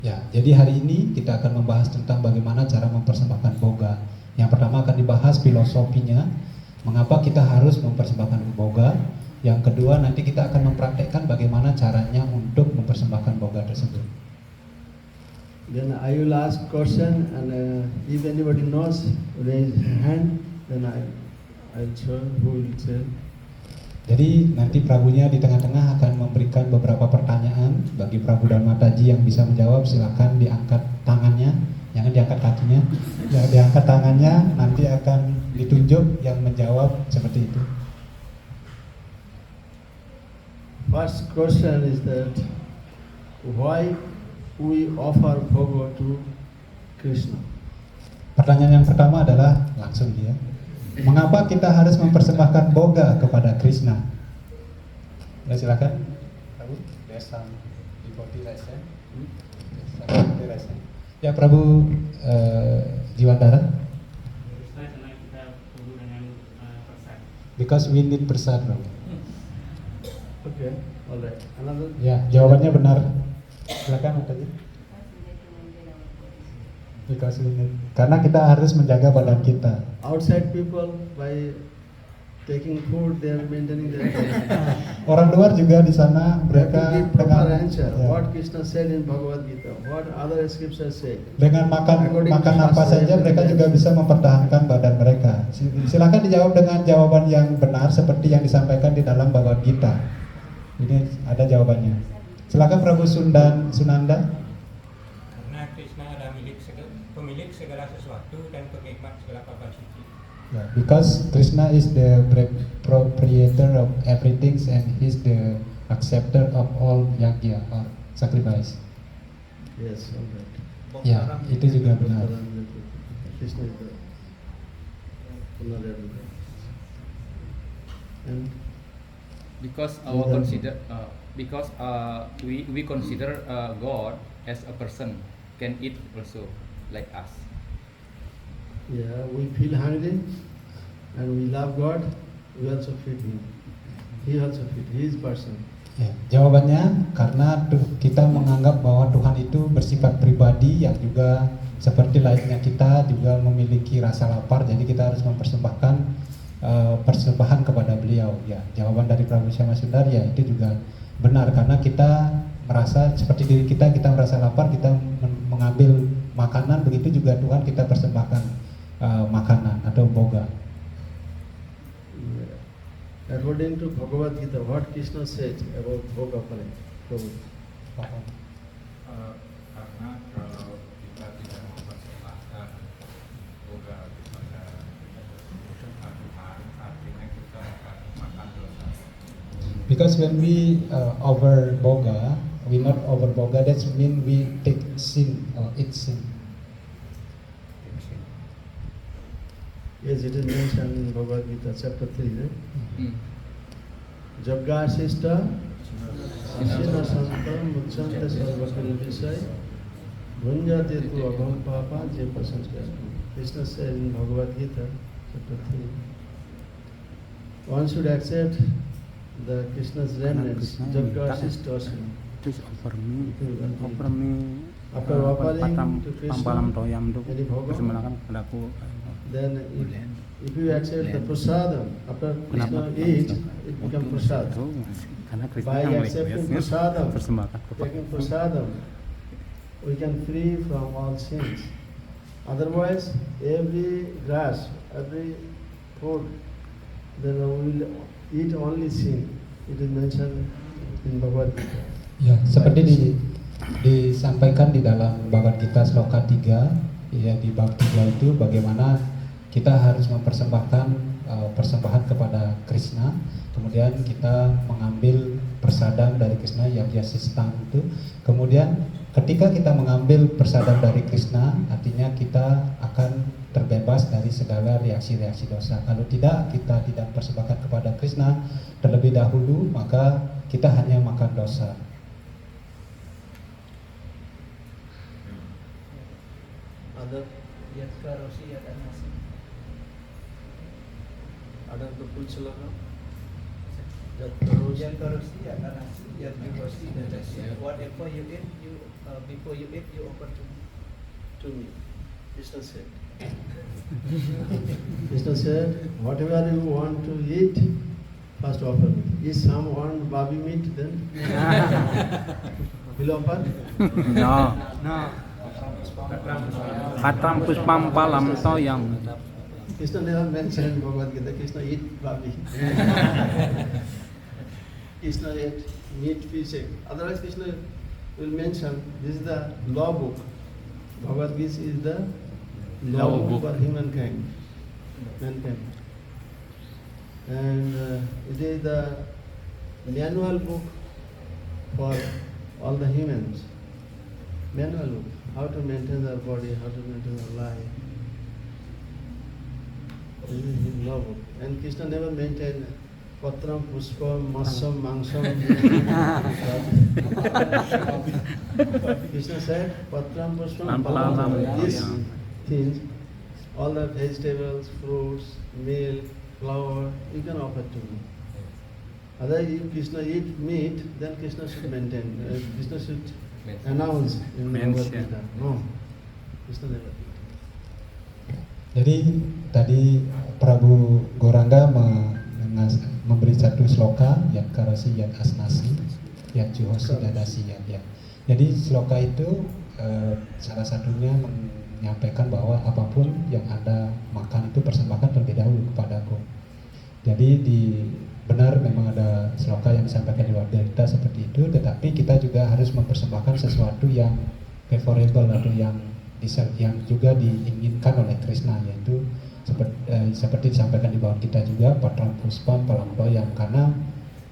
Ya, jadi hari ini kita akan membahas tentang bagaimana cara mempersembahkan boga. Yang pertama akan dibahas filosofinya, mengapa kita harus mempersembahkan boga. Yang kedua nanti kita akan mempraktekkan bagaimana caranya untuk mempersembahkan boga tersebut. Then I will ask question, and if anybody knows, raise hand. Then I'll show who will say. Jadi nanti Prabunya di tengah-tengah akan memberikan beberapa pertanyaan. Bagi Prabu dan Mataji yang bisa menjawab silakan diangkat tangannya, jangan diangkat kakinya. Ya, diangkat tangannya, nanti akan ditunjuk yang menjawab seperti itu. First question is that why we offer bhoga to Krishna? Pertanyaan yang pertama adalah langsung dia. Mengapa kita harus mempersembahkan boga kepada Krishna? Ya, silakan. Prabu, there's some devotee right there. Ya, Prabu Jiwandara. Because we need persad, bro. Okay, alright. Another. Ya, jawabannya benar. Silakan tadi. Because we need. Karena kita harus menjaga badan kita. Outside people, by taking food, they are maintaining their health. Orang luar juga di sana mereka Give proper dengan answer. ya, What Krishna said in Bhagavad Gita, what other scriptures say. dengan makan apa saja mereka juga bisa mempertahankan badan mereka. Silakan dijawab dengan jawaban yang benar seperti yang disampaikan di dalam Bhagavad Gita. Ini ada jawabannya. Silakan Prabu Sunanda. Karena Krishna adalah pemilik segala sesuatu dan penikmat segala kabar suci. Yeah, because Krishna is the proprietor of everything and he's the acceptor of all yagya or sacrifice. Yes, alright. Ya, itu juga benar. Krishna is the owner. And Because we consider God as a person can eat also like us. yeah, we feel hungry and we love God, we also feed Him. He also feed, He is person. Ya, jawabannya karena kita menganggap bahwa Tuhan itu bersifat pribadi yang juga seperti layaknya kita juga memiliki rasa lapar, jadi kita harus mempersembahkan persembahan kepada beliau. Ya, jawaban dari Prabu Syama Sundar ya itu juga benar karena kita merasa seperti diri kita merasa lapar, kita mengambil makanan, begitu juga Tuhan kita persembahkan makanan atau boga. According to Bhagavad Gita, what Krishna said about Bhoga Pale? Karena kalau kita tidak mempersembahkan boga kepada Tuhan, artinya kita akan makan dosa. Because when we over boga, we not over boga, that mean we take sin or eat sin. Yes, it is mentioned in Bhagavad Gita, chapter 3, right? Jagga Shishta, Ashina Santa, Muchanta Sarvakari Visay, Bhunjate Tu Abham Papa, Jepa Sanskar. Krishna said in Bhagavad Gita, chapter 3, one should accept the Krishna's remnants, Jagga Shishta Ashina. Terus offer me After offering to pampalam Krishna, toyam itu jadi bhoga. persembahkan kepadaku. then if you accept the prasadam, after Krishna eat, it becomes prasad. Karena Krishna By yang accepting meliknya prasadam, persembahkan kepada taking prasadam, we can free from all sins. Otherwise, every grass, every food, then we will eat only sin. It is mentioned in Bhagavad Gita. Ya, seperti disampaikan di dalam Bhagavad Gita sloka 3, ya di bab 3 itu bagaimana kita harus mempersembahkan persembahan kepada Krishna, kemudian kita mengambil persadam dari Krishna yang sistang itu, kemudian ketika kita mengambil persadam dari Krishna, artinya kita akan terbebas dari segala reaksi-reaksi dosa. Kalau tidak, kita tidak persembahkan kepada Krishna terlebih dahulu, maka kita hanya makan dosa. Other other the full sloka. Whatever you eat, before you eat, you offer to me. Krishna said. Krishna said, whatever you want to eat, first offer me. If some want babi meat, then will offer? No. Patram puspam palam toyang. Krishna never mentioned in Bhagavad Gita, Krishna eat babi. Krishna ate meat, fish, egg. Otherwise Krishna will mention, this is the law book. Bhagavad Gita is the law book for humankind. Mankind. And it is the manual book for all the humans. Manual book. How to maintain their body, how to maintain their life. This is his law book. And Krishna never maintained Patram, Puspam, Masam, Mangsam. Krishna said, Patram, Puspam, Palam. These things, all the vegetables, fruits, milk, flour, you can offer to me. Otherwise, if Krishna eat meat, then Krishna should maintain. Krishna should announce in Bhagavad Gita. No, Krishna never did. Jadi tadi Prabu Gorangga memberi satu sloka yang karasi yang asnasi yang juhosi dadasi ya. Jadi sloka itu salah satunya menyampaikan bahwa apapun yang Anda makan itu persembahkan terlebih dahulu kepadaku. Jadi benar memang ada sloka yang disampaikan di luar kita seperti itu, tetapi kita juga harus mempersembahkan sesuatu yang favorable atau yang juga diinginkan oleh Krishna, yaitu seperti disampaikan di bawah kita juga Patram Puspam Palam Toyam, karena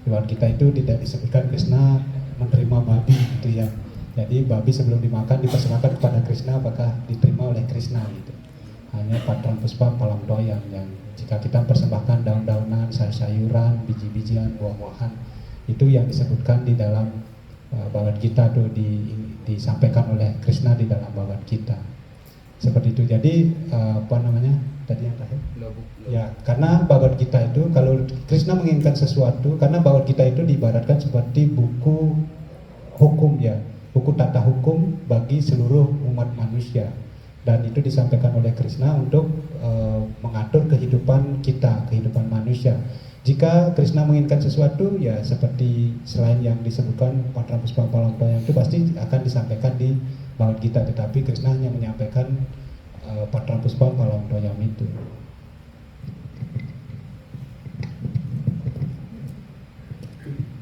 di bawah kita itu tidak disebutkan Krishna menerima babi gitu ya. Jadi babi sebelum dimakan dipersembahkan kepada Krishna, apakah diterima oleh Krishna gitu. Hanya Patram Puspam Palam Toyam yang jika kita persembahkan daun-daunan, sayur-sayuran, biji-bijian, buah-buahan, itu yang disebutkan di dalam Bhagavad Gita itu disampaikan oleh Krishna di dalam Bhagavad Gita. Seperti itu. Jadi tadi yang terakhir? Ya, karena Bhagavad Gita itu kalau Krishna menginginkan sesuatu, karena Bhagavad Gita itu diibaratkan seperti buku hukum ya, buku tata hukum bagi seluruh umat manusia. Dan itu disampaikan oleh Krishna untuk mengatur kehidupan kita, kehidupan manusia. Jika Krishna menginginkan sesuatu, ya seperti selain yang disebutkan Patram Puspam Palam Toyam itu pasti akan disampaikan di Bhagavad Gita, tetapi Krishna hanya menyampaikan Patram Puspam Palam Toyam itu.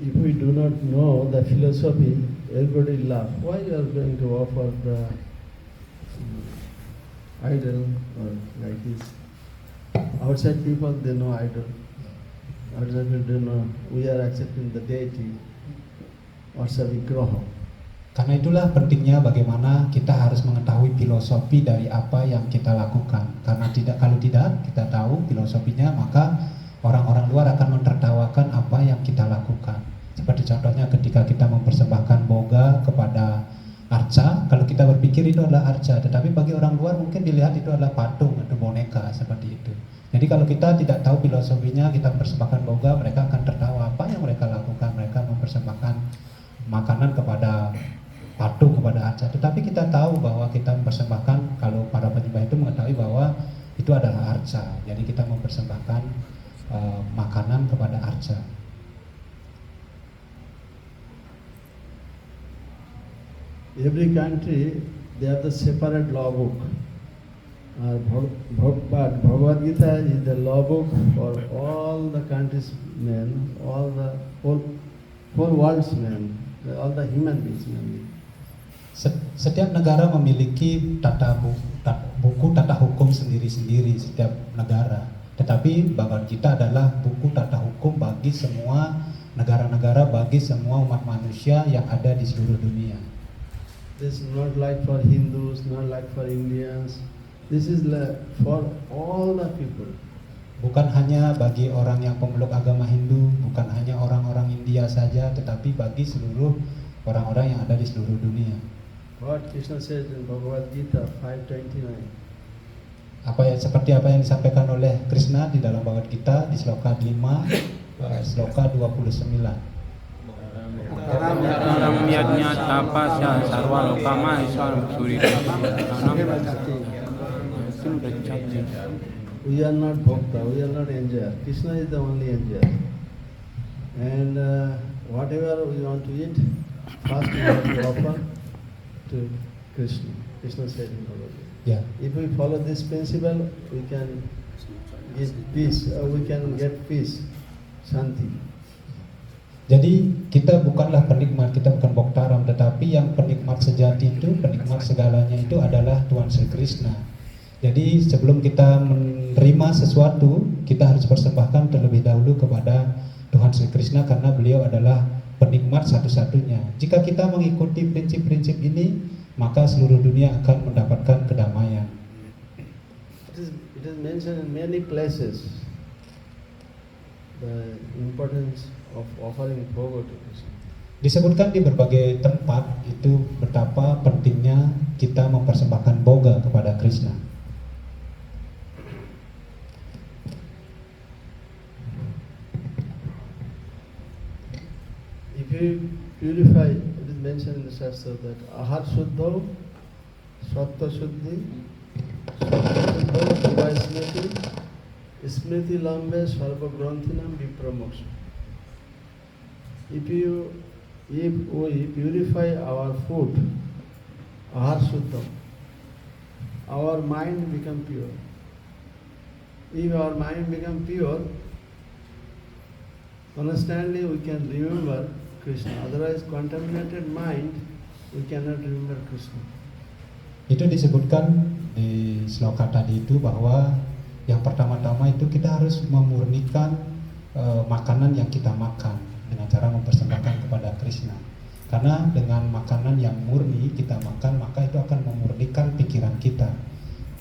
If we do not know the philosophy, everybody laugh. Why you are going to offer the idol or like this? Outside people, they know idol. Outside people, they know we are accepting the deity or Savigraha. Karena itulah pentingnya bagaimana kita harus mengetahui filosofi dari apa yang kita lakukan. Karena kalau tidak kita tahu filosofinya, maka orang-orang luar akan menertawakan apa yang kita lakukan. Seperti contohnya ketika kita mempersembahkan boga kepada arca, kalau kita berpikir itu adalah arca, tetapi bagi orang luar mungkin dilihat itu adalah patung atau boneka seperti itu. Jadi kalau kita tidak tahu filosofinya, kita mempersembahkan boga, mereka akan tertawa apa yang mereka lakukan. Mereka mempersembahkan makanan kepada patung, kepada arca. Tetapi kita tahu bahwa kita mempersembahkan, kalau para penyembah itu mengetahui bahwa itu adalah arca. Jadi kita mempersembahkan makanan kepada arca. Every country, they have the separate law book. But Bhagavad Gita is the law book for all the countries' men, all the whole world's men, all the human beings mainly. Setiap negara memiliki buku tata hukum sendiri-sendiri setiap negara. Tetapi Bhagavad Gita adalah buku tata hukum bagi semua negara-negara, bagi semua umat manusia yang ada di seluruh dunia. This is not like for Hindus, not like for Indians. This is for all the people. Bukan hanya bagi orang yang pemeluk agama Hindu, bukan hanya orang-orang India saja, tetapi bagi seluruh orang-orang yang ada di seluruh dunia. What Krishna says in Bhagavad Gita 5:29. Seperti apa yang disampaikan oleh Krishna di dalam Bhagavad Gita di sloka 5 sloka 29. Dalam yadnya tapasya sarwa lokama iswar suri We are not bhakta, we are not enjoyer. Krishna is the only enjoyer. And whatever we want to eat, first we have to offer to Krishna. Krishna said in Bhagavad Gita. Ya, If we follow this principle, we can get peace, we can get peace, shanti. jadi kita bukanlah penikmat, kita bukan boktaram, tetapi yang penikmat sejati itu, penikmat segalanya itu adalah Tuhan Sri Krishna. Jadi sebelum kita menerima sesuatu, kita harus persembahkan terlebih dahulu kepada Tuhan Sri Krishna karena beliau adalah penikmat satu-satunya. Jika kita mengikuti prinsip-prinsip ini, maka seluruh dunia akan mendapatkan kedamaian. It is mentioned in many places the importance of offering bhoga to Krishna. Disebutkan di berbagai tempat itu betapa pentingnya kita mempersembahkan boga kepada Krishna. If you purify, it is mentioned in the Shastra that ahar shuddho, sattva shuddhi, sattva shuddho, diva smriti, smriti lambe sarva granthinam vipramoksha. If we purify our food, ahar shuddha, our mind become pure. If our mind become pure, constantly we can remember Krishna. Otherwise, contaminated mind, we cannot remember Krishna. Itu disebutkan di sloka tadi itu bahwa yang pertama-tama itu kita harus memurnikan makanan yang kita makan dengan cara mempersembahkan kepada Krishna. Karena dengan makanan yang murni kita makan, maka itu akan memurnikan pikiran kita.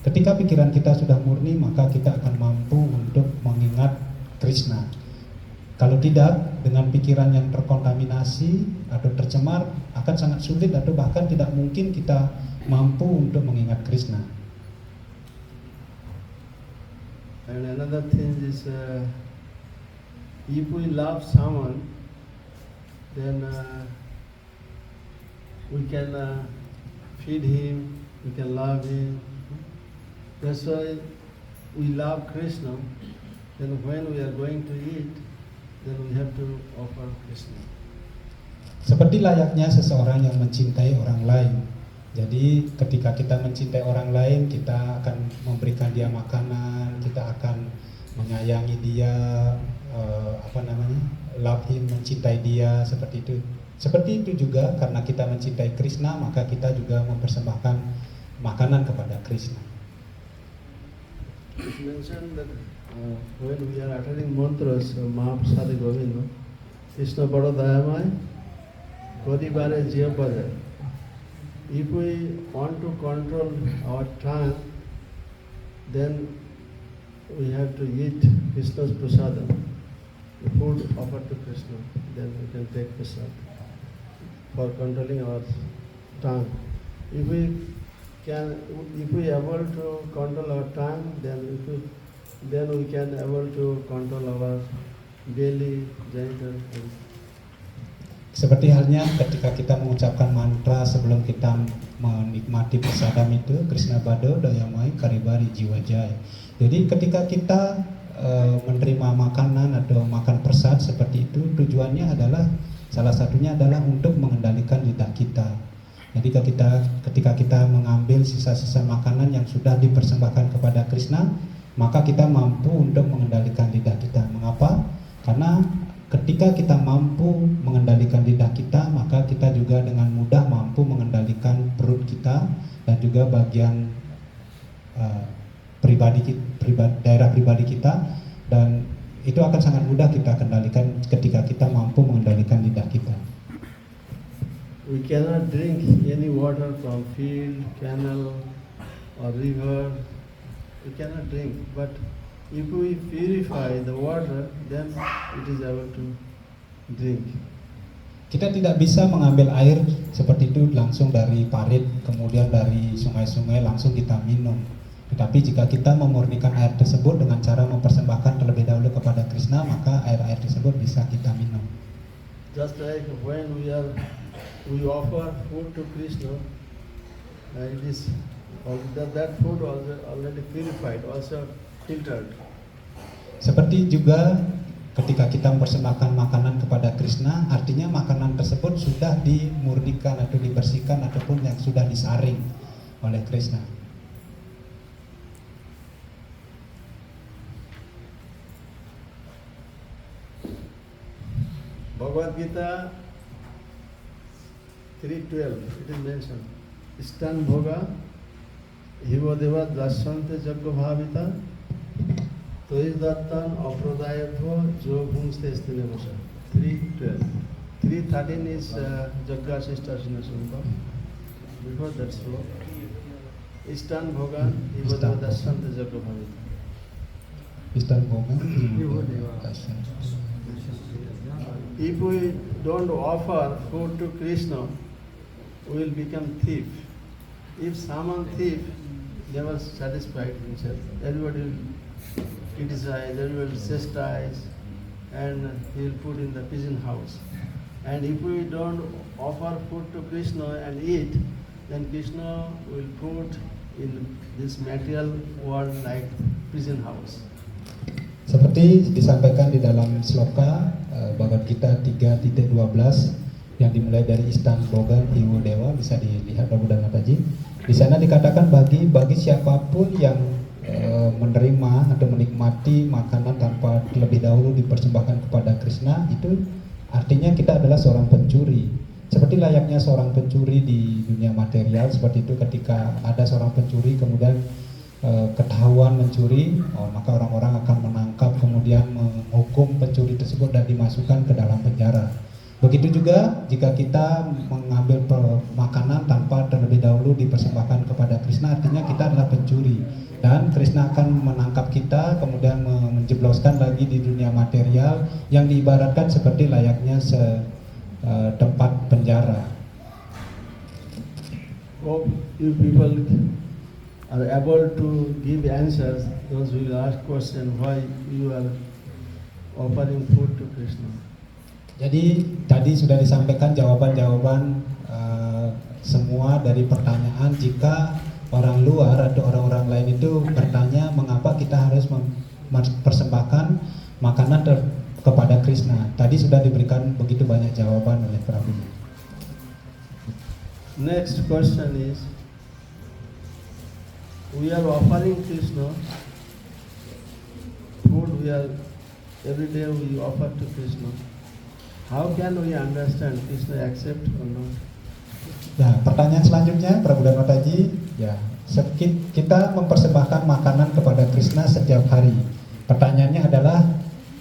Ketika pikiran kita sudah murni, maka kita akan mampu untuk mengingat Krishna. Kalau tidak, dengan pikiran yang terkontaminasi atau tercemar, akan sangat sulit atau bahkan tidak mungkin kita mampu untuk mengingat Krishna. And another thing is, if we love someone, then we can feed him, we can love him. That's why we love Krishna. Then when we are going to eat, then we have to offer Krishna. Seperti layaknya seseorang yang mencintai orang lain. Jadi ketika kita mencintai orang lain, kita akan memberikan dia makanan, kita akan menyayangi dia, love him, mencintai dia, seperti itu. Seperti itu juga karena kita mencintai Krishna, maka kita juga mempersembahkan makanan kepada Krishna. It's mentioned that when we are uttering mantras, Mahaprasad Govinda, Krishna Bada Dayamai, Kodibare Jiyapada. If we want to control our tongue, then we have to eat Krishna's prasadam, the food offered to Krishna. Then we can take prasad for controlling our tongue. If we able to control our tongue, then we can able to control our belly, genital. Seperti halnya ketika kita mengucapkan mantra sebelum kita menikmati prasadam itu, Krishna Bado Dayamai Karibari Jiwa Jaya. Jadi ketika kita menerima makanan atau makan prasad seperti itu, tujuannya adalah salah satunya adalah untuk mengendalikan lidah kita. Jadi ketika kita mengambil sisa-sisa makanan yang sudah dipersembahkan kepada Krishna, maka kita mampu untuk mengendalikan lidah kita. Mengapa? Karena ketika kita mampu mengendalikan lidah kita, maka kita juga dengan mudah mampu mengendalikan perut kita dan juga bagian daerah pribadi kita, dan itu akan sangat mudah kita kendalikan ketika kita mampu mengendalikan lidah kita. We cannot drink any water from field, canal or river. We cannot drink, but if we purify the water, then it is able to drink. Kita tidak bisa mengambil air seperti itu langsung dari parit, kemudian dari sungai-sungai langsung kita minum. Tetapi jika kita memurnikan air tersebut dengan cara mempersembahkan terlebih dahulu kepada Krishna, maka air-air tersebut bisa kita minum. Just like when we offer food to Krishna, it is that food already purified, also filtered. Seperti juga ketika kita mempersembahkan makanan kepada Krishna, artinya makanan tersebut sudah dimurnikan atau dibersihkan ataupun yang sudah disaring oleh Krishna. Bhagavad Gita 3:12, it is mentioned. Istan bhoga hivadeva dasyante jagga bhavita toidattan apradayatva jo bhungste stinevasa. 3:12. 3:13 is Jagga Sistasina Sumpa. Before that sloka. Istan bhoga hivadeva dasyante jagga bhavita. Istan bhoga. If we don't offer food to Krishna, we will become thief. If someone thief, never satisfied himself. Everybody will criticize, everybody will chastise, and he will put in the pigeon house. And if we don't offer food to Krishna and eat, then Krishna will put in this material world like pigeon house. Seperti disampaikan di dalam sloka Bhagavad Gita 3:12 yang dimulai dari Istan Boga Hiwo Dewa, bisa dilihat Prabu dan Mataji. Di sana dikatakan bagi siapapun yang menerima atau menikmati makanan tanpa terlebih dahulu dipersembahkan kepada Krishna, itu artinya kita adalah seorang pencuri. Seperti layaknya seorang pencuri di dunia material, seperti itu ketika ada seorang pencuri kemudian ketahuan mencuri, maka orang-orang akan menangkap kemudian menghukum pencuri tersebut dan dimasukkan ke dalam penjara. Begitu juga jika kita mengambil makanan tanpa terlebih dahulu dipersembahkan kepada Krishna, artinya kita adalah pencuri dan Krishna akan menangkap kita kemudian menjebloskan lagi di dunia material yang diibaratkan seperti layaknya tempat penjara. Hope you people are able to give answers. Those who will ask question why you are offering food to Krishna. Jadi tadi sudah disampaikan jawaban-jawaban semua dari pertanyaan. Jika orang luar atau orang-orang lain itu bertanya mengapa kita harus mempersembahkan makanan kepada Krishna, tadi sudah diberikan begitu banyak jawaban oleh Prabu. Next question is, we are offering Krishna food. Every day we offer to Krishna. How can we understand Krishna accept or not? Ya, pertanyaan selanjutnya Prabu dan Mataji, ya, kita mempersembahkan makanan kepada Krishna setiap hari. Pertanyaannya adalah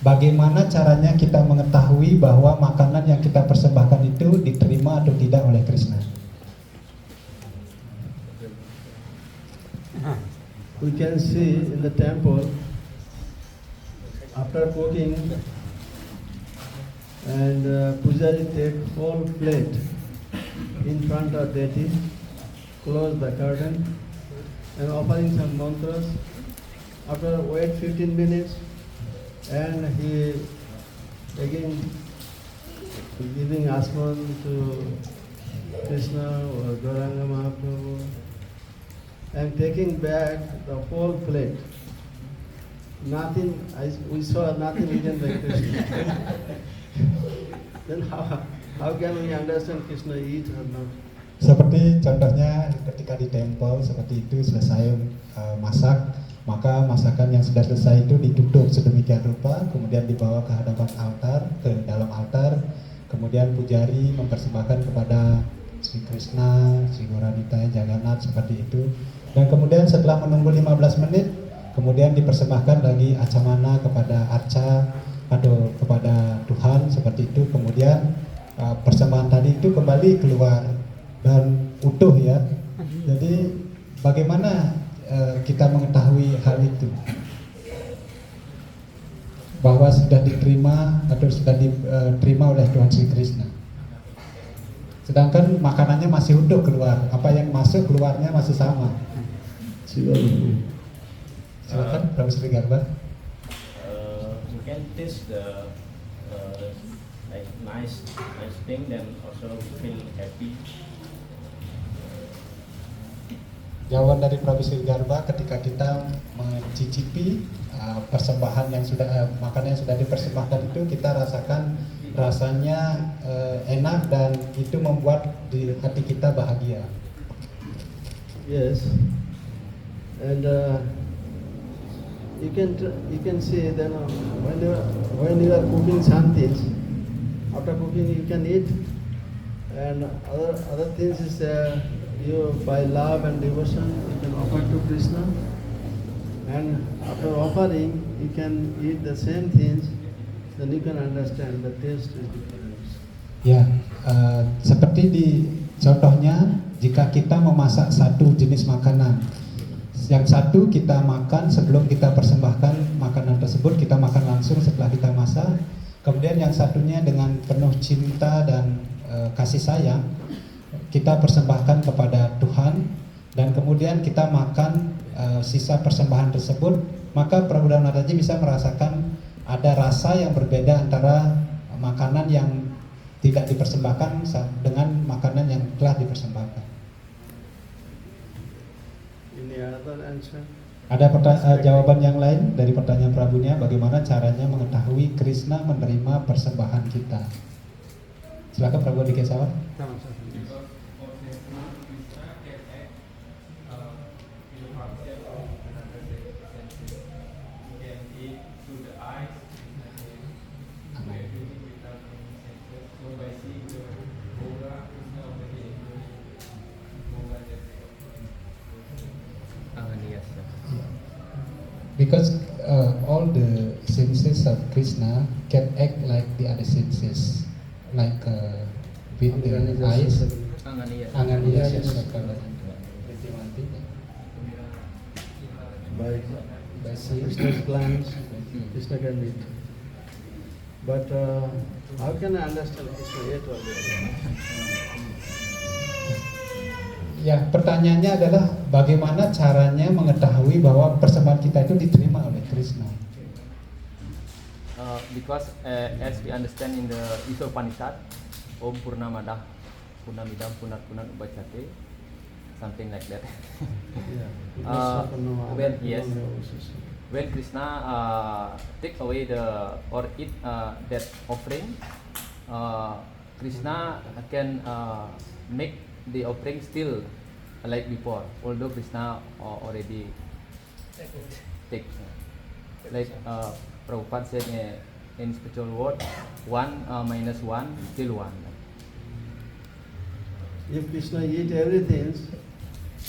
bagaimana caranya kita mengetahui bahwa makanan yang kita persembahkan itu diterima atau tidak oleh Krishna? We can see in the temple, after cooking, and Pujari take whole plate in front of deity, close the curtain, and offering some mantras. After wait 15 minutes, and he again giving asman to Krishna or Gauranga Mahaprabhu, and taking back the whole plate. Nothing, we saw nothing eaten by Krishna. Then how can we understand Krishna eat or not? Seperti contohnya ketika di temple seperti itu selesai masak, maka masakan yang sudah selesai itu ditutup sedemikian rupa, kemudian dibawa ke hadapan altar, ke dalam altar, kemudian pujari mempersembahkan kepada Sri Krishna, Sri Gauranita, Jagannath seperti itu. Dan kemudian setelah menunggu 15 menit, kemudian dipersembahkan lagi acamana kepada arca atau kepada Tuhan seperti itu. Kemudian persembahan tadi itu kembali keluar dan utuh ya. Jadi bagaimana kita mengetahui hal itu? Bahwa sudah diterima atau sudah diterima oleh Tuhan Sri Krishna. Sedangkan makanannya masih utuh keluar, apa yang masuk keluarnya masih sama. Silakan, Prabu Sri Garba. You can taste the like nice thing, then also feel happy. Jawaban dari Prabu Sri Garba, ketika kita mencicipi persembahan yang sudah makanan yang sudah dipersembahkan itu, kita rasakan rasanya enak dan itu membuat di hati kita bahagia. Yes, and you can see that when you are cooking something, after cooking you can eat, and other things is you by love and devotion you can offer to Krishna, and after offering you can eat the same things, then you can understand the taste is different. Ya, seperti di contohnya, jika kita memasak satu jenis makanan, yang satu kita makan sebelum kita persembahkan makanan tersebut, kita makan langsung setelah kita masak. Kemudian yang satunya dengan penuh cinta dan kasih sayang, kita persembahkan kepada Tuhan, dan kemudian kita makan sisa persembahan tersebut, maka Prabu Damnataji bisa merasakan ada rasa yang berbeda antara makanan yang tidak dipersembahkan dengan makanan yang telah dipersembahkan. Any other answer? Ada jawaban yang lain dari pertanyaan Prabunya, bagaimana caranya mengetahui Krishna menerima persembahan kita? Silakan Prabu Dikesawan. Because all the senses of Krishna can act like the other senses, like with the eyes, Anganiyasya Sakala, by Krishna's plans, Krishna can eat. But how can I understand Krishna ate already? Ya, pertanyaannya adalah bagaimana caranya mengetahui bahwa persembahan kita itu diterima oleh Krishna? Because as we understand in the Isur Upanishad, Om Purnamadah Purnamidam Punat Ubacate, something like that. When Krishna take away or eat that offering, Krishna can make the offering still like before, although Krishna already take. Like Prabhupada said in spiritual word, 1 minus 1 still 1. If Krishna eat everything,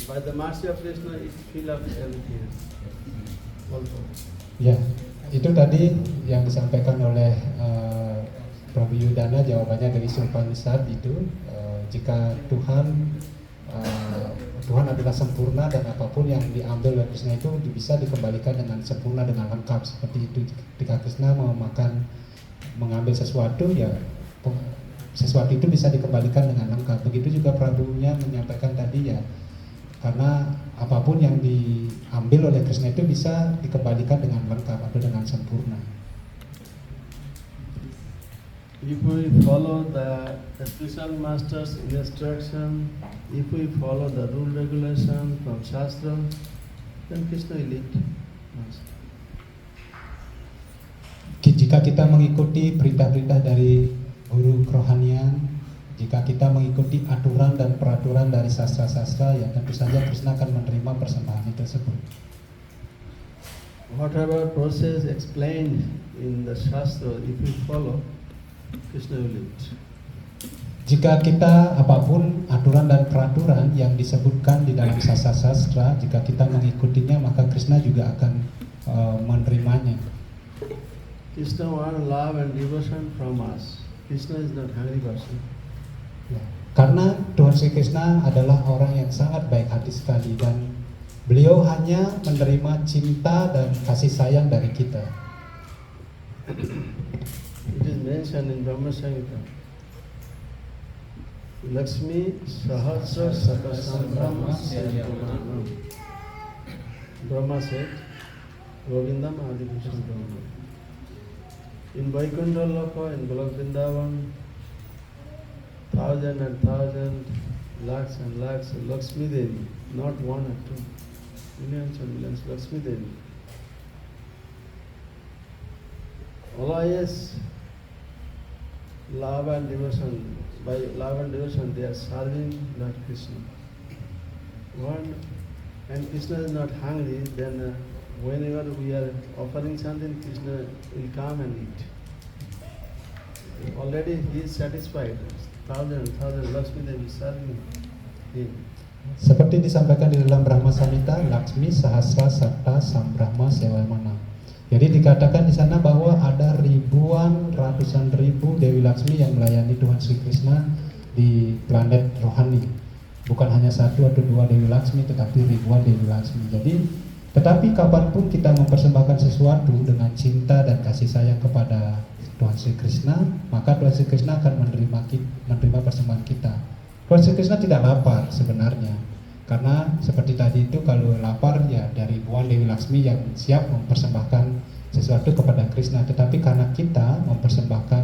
by the mercy of Krishna, it fill up everything. Also. Ya, itu tadi yang disampaikan oleh Prabu Yudhana, jawabannya dari Upanishad itu, jika Tuhan adalah sempurna dan apapun yang diambil oleh Krishna itu bisa dikembalikan dengan sempurna, dengan lengkap. Seperti itu, ketika Krishna mengambil sesuatu, ya sesuatu itu bisa dikembalikan dengan lengkap. Begitu juga Prabunya menyampaikan tadi, ya karena apapun yang diambil oleh Krishna itu bisa dikembalikan dengan lengkap atau dengan sempurna. If we follow the spiritual master's instruction, if we follow the rule regulation from Shastra, then Krishna will eat. Jika kita mengikuti perintah-perintah dari guru kerohanian, jika kita mengikuti aturan dan peraturan dari sastra-sastra, ya tentu saja Krishna akan menerima persembahan tersebut. Whatever process explained in the Shastra, if we follow, Krishna will eat. Jika kita apapun aturan dan peraturan yang disebutkan di dalam sastra-sastra, jika kita mengikutinya, maka Krishna juga akan menerimanya. Krishna wants love and devotion from us. Krishna is not hungry person. Ya, karena Tuhan Sri Krishna adalah orang yang sangat baik hati sekali, dan beliau hanya menerima cinta dan kasih sayang dari kita. It is mentioned in Brahma Samhita. Lakshmi Sahasra Sakasam Brahma Brahma said, Govindam Adi Krishna Brahma. In Vaikuntha Loka, in Golok Vrindavan, thousand and thousand, lakhs and lakhs of Lakshmi Devi, not one or two, millions and millions Lakshmi Devi. Always love and devotion, by love and devotion they are serving Lord Krishna. And Krishna is not hungry, then whenever we are offering something, Krishna will come and eat. Already he is satisfied. Thousand Lakshmi Devi serving him. Seperti disampaikan di dalam Brahma Samhita, Laksmi Sahasra Sabta Sambrahma Sewamana. Jadi dikatakan di sana bahwa ada ribuan, ratusan ribu Dewi Laksmi yang melayani Tuhan Sri Krishna di planet rohani. Bukan hanya satu atau dua Dewi Laksmi, tetapi ribuan Dewi Laksmi. Jadi, tetapi kapanpun kita mempersembahkan sesuatu dengan cinta dan kasih sayang kepada Tuhan Sri Krishna, maka Tuhan Sri Krishna akan menerima persembahan kita. Tuhan Sri Krishna tidak lapar sebenarnya, karena seperti tadi itu kalau lapar ya dari ribuan Dewi Laksmi yang siap mempersembahkan sesuatu kepada Krishna. Tetapi karena kita mempersembahkan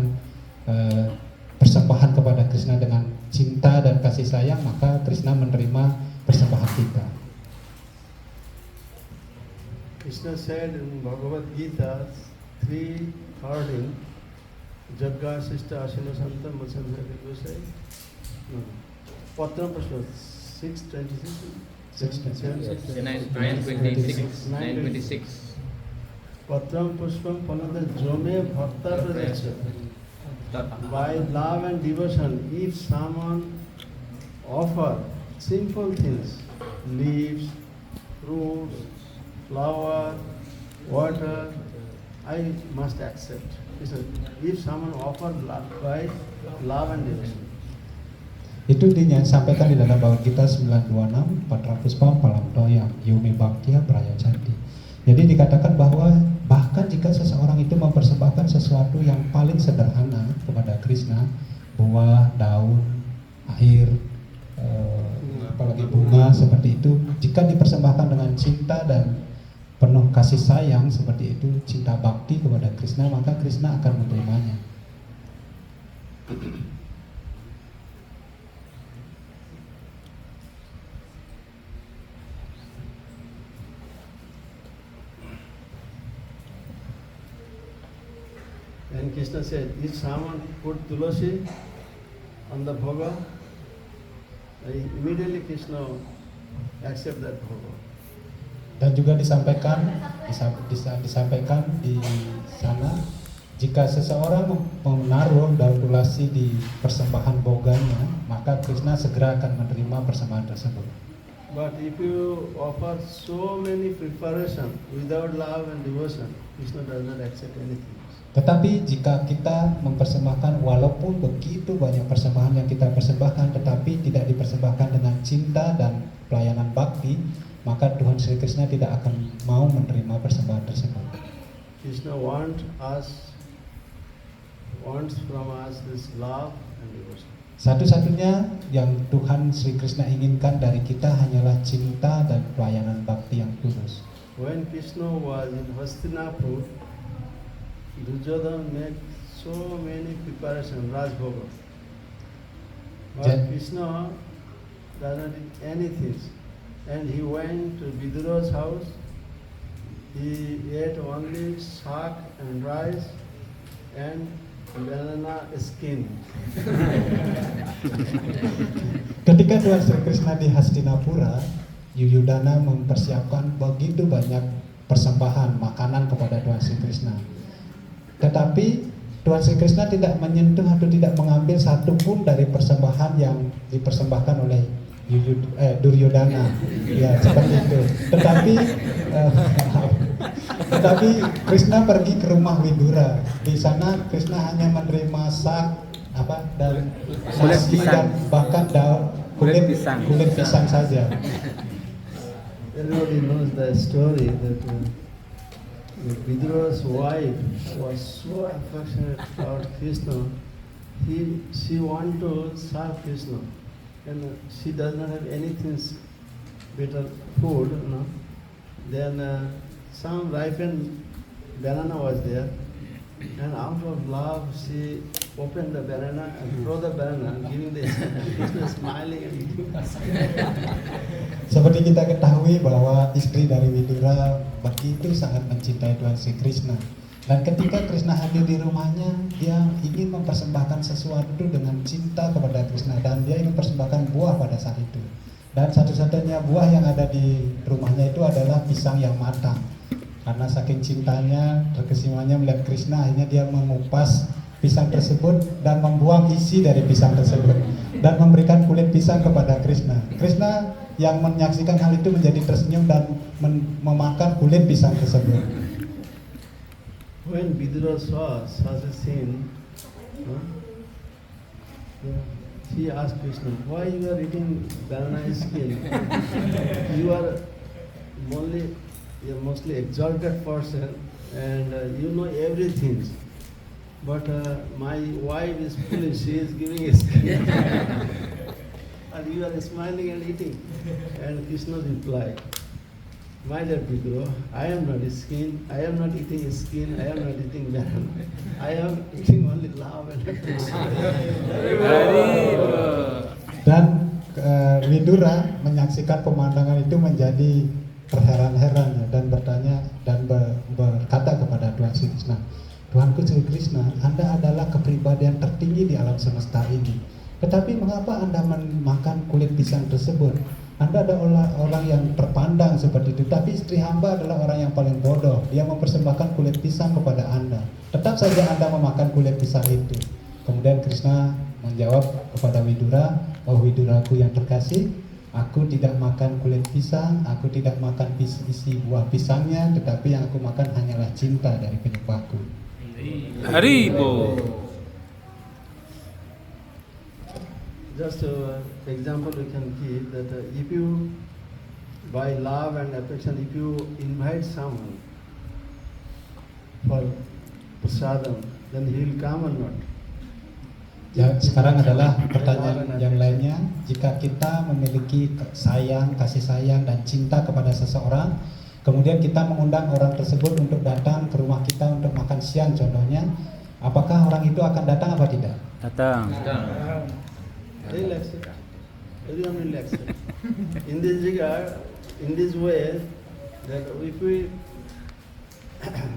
persembahan kepada Krishna dengan cinta dan kasih sayang, maka Krishna menerima persembahan kita. Krishna said in Bhagavad Gita 3:13, Jagga Sista Asina Santa Masansa Vidvasai. Patram Prashna 6:26. 9:26. Patram Pushpam Palada Jome Bhakta Pradesh. By love and devotion, if someone offer simple things, leaves, fruits, flower, water, I must accept. If someone offers by love and devotion. Itu disampaikan di dalam Bhagavad Gita 9:26, Patra Puspam Palam Toyam Yumi Bhaktiya Praya Canti. Jadi dikatakan bahwa bahkan jika seseorang itu mempersembahkan sesuatu yang paling sederhana kepada Krishna, buah, daun, air, apalagi bunga seperti itu, jika dipersembahkan dengan cinta dan penuh kasih sayang seperti itu, cinta bakti kepada Krishna, maka Krishna akan menerimanya. And Krishna said, if someone put tulasi on the bhoga, immediately Krishna accept that bhoga. Dan juga disampaikan di sana, jika seseorang menaruh daun tulasi di persembahan boganya, maka Krishna segera akan menerima persembahan tersebut. But if you offer so many preparation without love and devotion, Krishna does not accept anything. Tetapi jika kita mempersembahkan, walaupun begitu banyak persembahan yang kita persembahkan, tetapi tidak dipersembahkan dengan cinta dan pelayanan bakti, maka Tuhan Sri Krishna tidak akan mau menerima persembahan tersebut. Krishna wants from us this love and devotion. Satu-satunya yang Tuhan Sri Krishna inginkan dari kita hanyalah cinta dan pelayanan bakti yang tulus. When Krishna was in Hastinapur, Duryodhana made so many preparations, Rajbhoga. But Krishna does not eat anything. And he went to Vidura's house. He ate only sack and rice and banana skin. Ketika Tuhan Sri Krishna di Hastinapura, Yuyudhana mempersiapkan begitu banyak persembahan makanan kepada Tuhan Sri Krishna. Tetapi Tuhan Sri Krishna tidak menyentuh atau tidak mengambil satu pun dari persembahan yang dipersembahkan oleh Duryodhana. Ya, seperti itu. Tetapi Krishna pergi ke rumah Widura. Di sana Krishna hanya menerima sak dan nasi dan bahkan kulit pisang saja. Everybody knows the story that Vidura's wife was so affectionate about Krishna. She wanted to serve Krishna, and she does not have anything better food. Then some ripened banana was there, and out of love she opened the banana and throw the banana, giving the Krishna smiling and eating. Seperti kita ketahui bahwa istri dari Widura begitu sangat mencintai Tuhan Sri Krishna. Dan ketika Krishna hadir di rumahnya, dia ingin mempersembahkan sesuatu dengan cinta kepada Krishna, dan dia ingin mempersembahkan buah pada saat itu. Dan satu-satunya buah yang ada di rumahnya itu adalah pisang yang matang. Karena saking cintanya, terkesimanya melihat Krishna, akhirnya dia mengupas pisang tersebut dan membuang isi dari pisang tersebut dan memberikan kulit pisang kepada Krishna. Krishna yang menyaksikan hal itu menjadi tersenyum dan memakan kulit pisang tersebut. When Vidura saw such a scene, he asked Krishna, why you are eating banana skin? You are mostly exalted person and you know everything. But my wife is foolish, she is giving a skin. And you are smiling and eating. And Krishna replied, my dear Vidura, I am not skin, I am not eating skin, I am not eating banana. I am eating only love and affection. Dan Widura menyaksikan pemandangan itu menjadi terheran-heran dan bertanya dan berkata kepada Tuhan Sri Krishna, Tuhanku Sri Krishna, Anda adalah kepribadian tertinggi di alam semesta ini. Tetapi mengapa Anda memakan kulit pisang tersebut? Anda adalah orang yang terpandang seperti itu, tapi istri hamba adalah orang yang paling bodoh. Dia mempersembahkan kulit pisang kepada Anda. Tetap saja Anda memakan kulit pisang itu. Kemudian Krishna menjawab kepada Widura, oh Widuraku yang terkasih, aku tidak makan kulit pisang, aku tidak makan isi buah pisangnya, tetapi yang aku makan hanyalah cinta dari penyembahku. Haribo. Just example we can give that if you, by love and affection, if you invite someone for prasadam, then he will come or not? Ya, sekarang adalah pertanyaan yang lainnya. Jika kita memiliki kasih sayang dan cinta kepada seseorang, kemudian kita mengundang orang tersebut untuk datang ke rumah kita untuk makan siang contohnya, apakah orang itu akan datang apa tidak? Datang. Relax. Everyone relax. In this regard, in this way, that if we,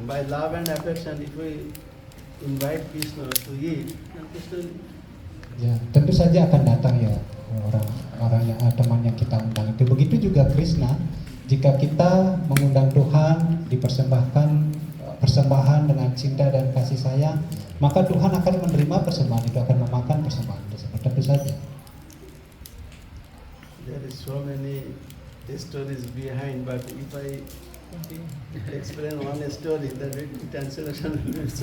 by love and affection, if we invite Krishna to eat, then Krishna. Ya, tentu saja akan datang ya orang yang teman yang kita undang itu. Begitu juga Krishna, jika kita mengundang Tuhan, dipersembahkan persembahan dengan cinta dan kasih sayang, maka Tuhan akan menerima persembahan itu, akan memakan persembahan tersebut. Tentu saja. There is so many stories behind, but if I explain one story, then translation will be so.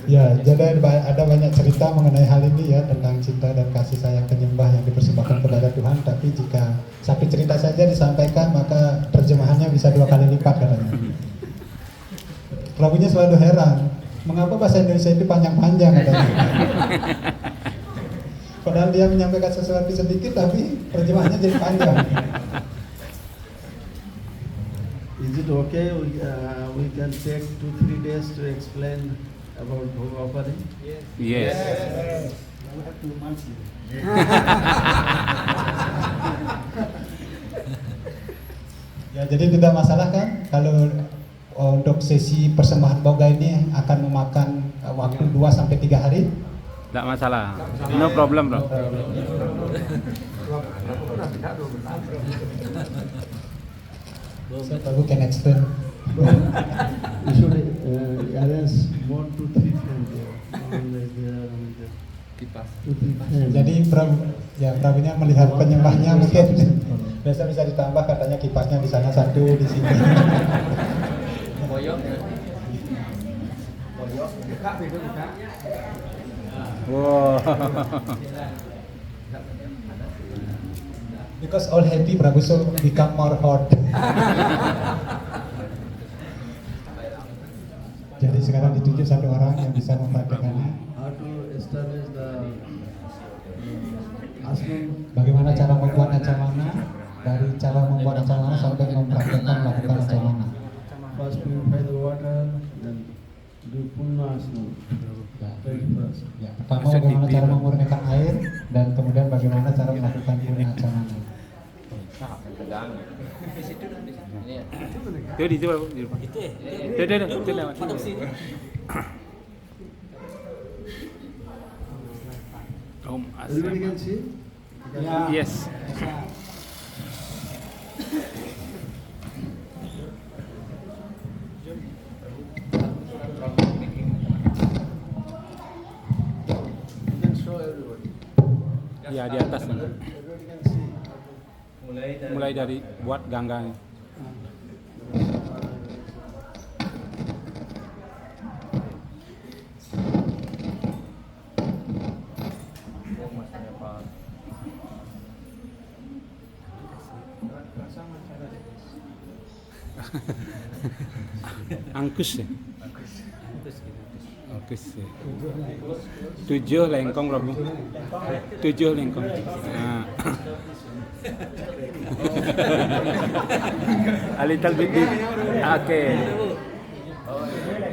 Ya, jadi ada banyak cerita mengenai hal ini ya, tentang cinta dan kasih sayang penyembah yang dipersembahkan kepada Tuhan. Tapi jika satu cerita saja disampaikan, maka terjemahannya bisa 2 kali lipat katanya. Prabunya selalu heran, mengapa bahasa Indonesia itu panjang-panjang katanya. Padahal dia menyampaikan sesuatu sedikit, tapi terjemahannya jadi panjang. Is it okay? We can take 2-3 days to explain about Bhoga offering? Yes. We have 2 months. Ya, jadi tidak masalah kan kalau untuk sesi persembahan boga ini akan memakan waktu 2-3 hari? Tidak masalah. No problem, bro. So Prabhu can explain. We should arrange more 2-3 friends there. Kipas. 2-3 friends. Jadi Prabunya melihat penyembahnya mungkin bisa ditambah, katanya kipasnya di sana 1, di sini. Boyok. Wow. Because all happy, Prabhu, so become more hot. Jadi sekarang ditunjuk 1 orang yang bisa mempraktekannya. How to establish the ashram? Bagaimana cara membuat acamana? dari cara membuat acar mana sampai mempraktekkan melakukan acar mana. First purify the water, then do punna asana. Ya. Very first. Ya, pertama bagaimana cara memurnikan air dan kemudian bagaimana cara melakukan purna acar mana. Tegang. Ini ya. Itu di situ. Itu lewat. Om Everybody can see? Yes. You can show everybody. Ya di atas. Everybody can see. Mulai dari buat ganggang. Oh, maksudnya Pak. Angkus ya. Angkus ya. 7 lengkong berapa? 7 lengkong. Nah. A little bit deep. Oke.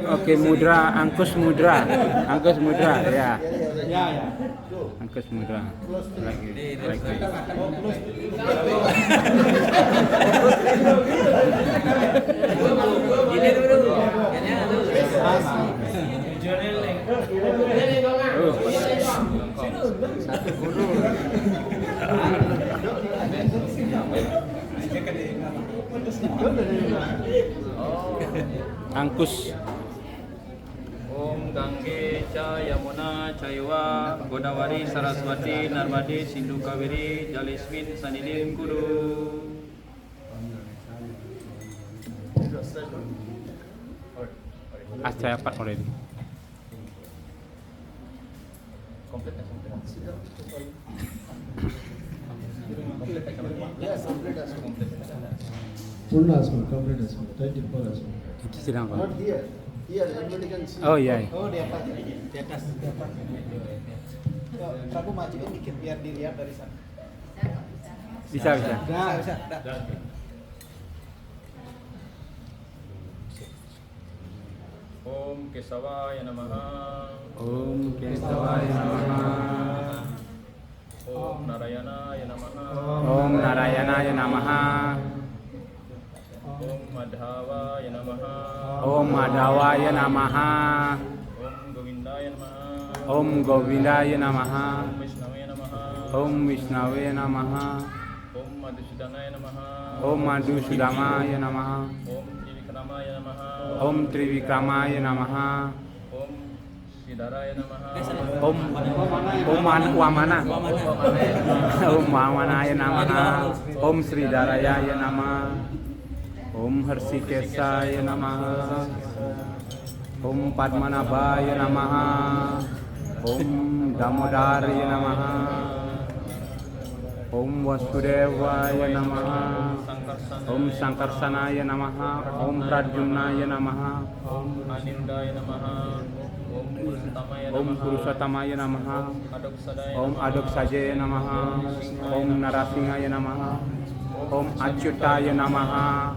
Oke, mudra, angkus mudra. Angkus mudra, ya. Angkus mudra. Like Gini dulu. Kayaknya dulu. Satu guru. Angkus. Om Gangge Cha Yamuna Chaiwa Godawari Saraswati Narmade Sindhu Kaveri Jalismin Sanidin Kudu. Saya part already. Punna asana, complete asana, 24 asana. Itu sedang Not apa? here. Here, everybody can see. Oh iya. Oh, di atas. Di atas. Prabu majuin dikit biar dilihat dari sana. Bisa. Bisa. Om Kesavaya Namaha. Om Kesavaya Namaha. Om Narayana Namaha. Om Narayana Namaha. Om Madhava Namaha. Om Madhawaya Namaha. Om Govindaya Namaha. Om Govindaya Namaha. Om Vishnavaya Namaha. Om Vishnave Namaha. Om Madhusudanaya Namaha. Om Madhusudamaya Namaha. Om Trivikramaya Namaha. Om Trivikramaya Namaha. Om Siddharaya Namaha. Om Wamana. Om Wamanaya Namaha. Om Sridaraya Namaha. Om Harsikesaya Namaha. Om Padmanabhaya Namaha. Om Damodaraya Namaha. Om Vasudevaya Namaha. Om Sankarsanaya Namaha. Om Pradyumnaya Namaha. Om Anindaya Namaha. Om Purusattamaya Om Namaha. Purusattamaya Namaha. Adoksadaya Om Adoksajaya Namaha. Om Narasingaya Namaha. Om Achyutaya Namaha.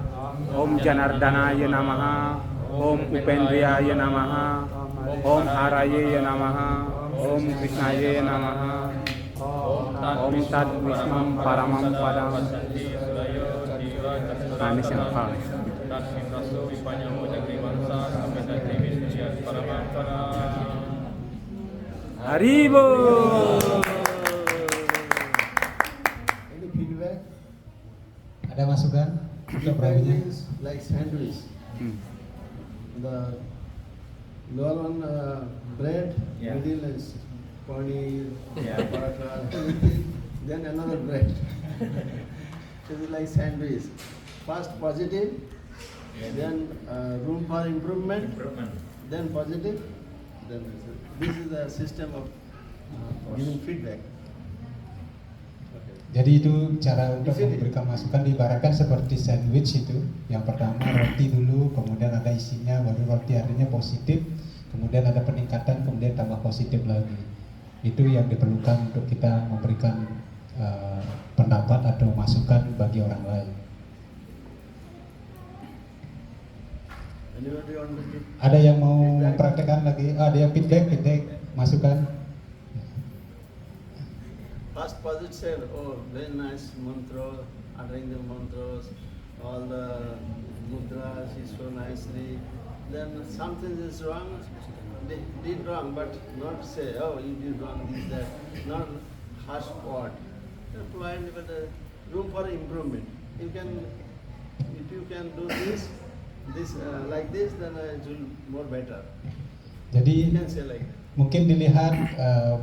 Om Janardanaya Namaha. Om Upendriyaya Namaha. Om Arayaya Namaha. Om Krishnaya Namaha. Om Tat Vismam Paramam Padam. Nah, ini siapa hafal nih? Tasmin Rasul Vipanyamo Jagri Bangsa Sampai Wisya Paramapara. Haribo. Any feedback? Ada masukan untuk Feedback perawinya? is like sandwich. The lower one bread, Yeah. middle is paneer, Yeah. paratha, everything. Then another bread. So it's like sandwich. First positive, then room for improvement, then positive, then this is the system of giving feedback. Jadi itu cara untuk memberikan masukan, diibaratkan seperti sandwich itu. Yang pertama roti dulu, kemudian ada isinya, baru roti artinya positif, kemudian ada peningkatan, kemudian tambah positif lagi. Itu yang diperlukan untuk kita memberikan pendapat atau masukan bagi orang lain. Anybody want to give? Ada yang mau mempraktekkan lagi? Ada yang feedback, masukan? First Pajit said, oh, very nice mantra, uttering the mantras, all the mudras is so nicely. Then something is wrong, they did wrong, but not say, oh, you did wrong, this, that, not harsh word. Provide room for improvement. You can, if you can do this like this, then it will more better. Jadi You can say like that. mungkin dilihat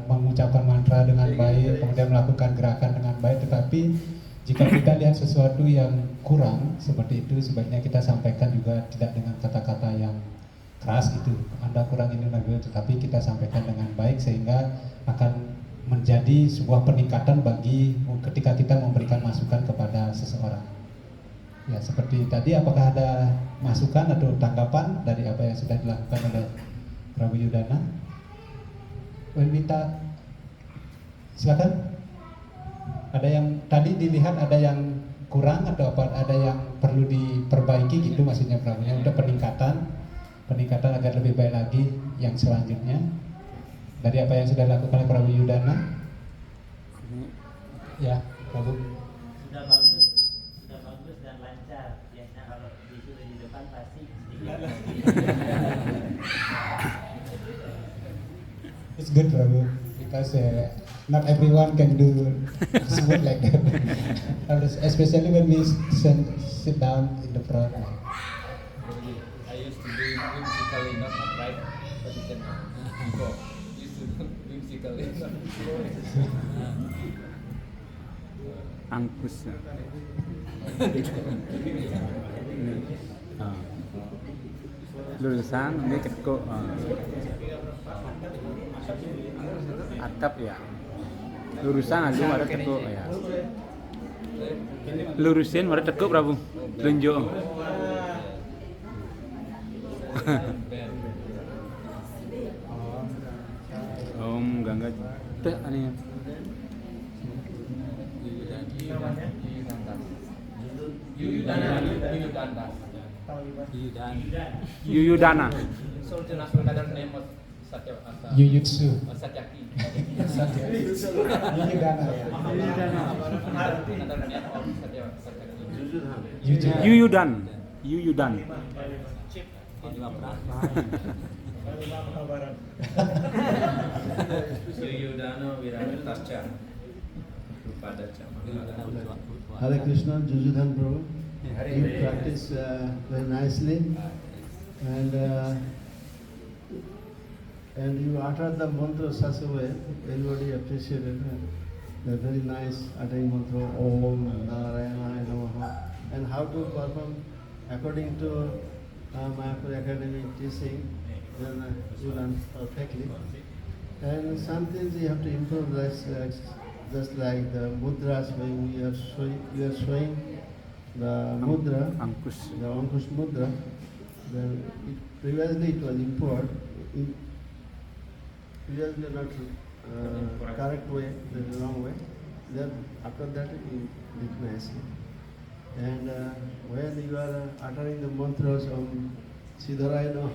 mengucapkan mantra dengan baik, kemudian melakukan gerakan dengan baik, tetapi jika kita lihat sesuatu yang kurang seperti itu, sebaiknya kita sampaikan juga tidak dengan kata-kata yang keras gitu. Anda kurang ini, tetapi kita sampaikan dengan baik sehingga akan menjadi sebuah peningkatan bagi ketika kita memberikan masukan kepada seseorang. Ya, seperti tadi, apakah ada masukan atau tanggapan dari apa yang sudah dilakukan oleh Prabu Yudana? Minta, silakan. Ada yang tadi dilihat ada yang kurang atau apa? Ada yang perlu diperbaiki gitu maksudnya Prabunya untuk peningkatan agar lebih baik lagi yang selanjutnya dari apa yang sudah dilakukan oleh Prabu Yudana. Ya, Prabu. Sudah bagus dan lancar. Biasanya kalau disuruh di depan pasti sedikit. It's good, Prabu, because not everyone can do smooth like that. Especially when we sit down in the front. I used to do whimsically, not upright position before. Used to do whimsically. Angkus. Lurusan ini tekuk. Atap ya. Lurusan agung ada tekuk ya. Lurusin ada tekuk Prabu. Tunjuk. Om Gangga. Teh ani. Yuyudana. So the another name was Yuyutsu. Satyaki. Yuyudana ya. Another name of Satyaki. Yuyudan. Yuyudana Wiramitascha Rupadacha. Hare Krishna, Jujudhan Prabhu. You practice very nicely, and you utter the mantra such a way everybody appreciated. The very nice uttering mantra Om Narayana Namaha, and how to perform according to Mayapur Academy teaching, then you learn perfectly. And some things you have to improve, just like the mudras when you are showing the mudra, Angkus. the Ankush mudra. Then previously it was improved. Previously not correct way, the wrong way. Then after that you did nicely. And when you are uttering the mantras of Siddharaya